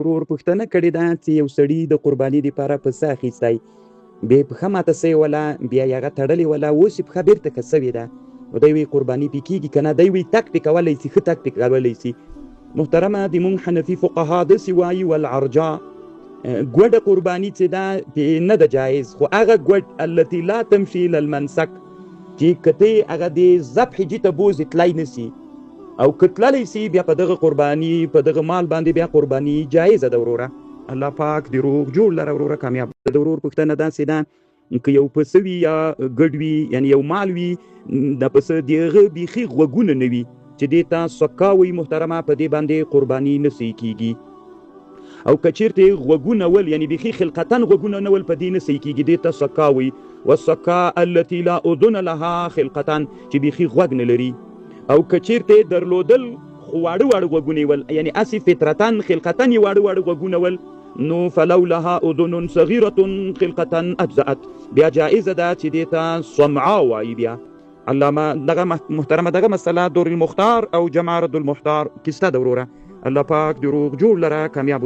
ورور پوښتنه کړې ده چې یو سړي د قرباني دپاره پسه اخیستی، بیا یې پښه ماته سوې وله، بیا یې هغه تړلې وله، اوس یې پښه بېرته که سوې ده، نو دی وایي قرباني پرې کېږي که نه؟ دی وایي تګ پرې کولی سي، ښه تګ پرې کولی سي. محترمه د مونږ حنفي فقها داسې وایي والعرجا ګوډه قرباني چې ده پرې نه ده جایز، خو هغه ګوډ التي لا تمشي الی المنسک چې که ته هغه د ذبح حجي ته بوځې تللی نه سي او که تللی سي بیا په دغه قرباني په دغه مال باندې بیا قرباني جایزه ده وروره. الله پاک د روغ جوړ لره وروره کامیاب. د ورور پوښتنه داسې ده که یو پسه وي یا ګډ وي یعنی یو مال وي د پسه د هغه بیخي غوږونه نه وي چې دې ته سکا وایي محترمه په دې باندې قرباني نه صحیح کېږي. او که چیرته غوږونه ول یعنی بیخي خلقتا غوږونه نه ول په دې نه صحیح کېږي، دې ته سکا وایي. والسکا التي لا اذن لها خلقتا چې بیخي غوږ نه لري. او که چیرته درلودل خو واړه واړه غوږونه ول یعنی اسې فطرتا خلقتا یې واړه واړه غوږونه ول نو فلو لها اذن صغیرة خلقتا اجزأت، بیا جائزه ده چې دې ته سمعا وایي. بیا علامه دغه محترمه دغه مسله دور المختار او جمع رد المختار کیسته ده وروره. الله پاک د روغ جوړ لره کامیاب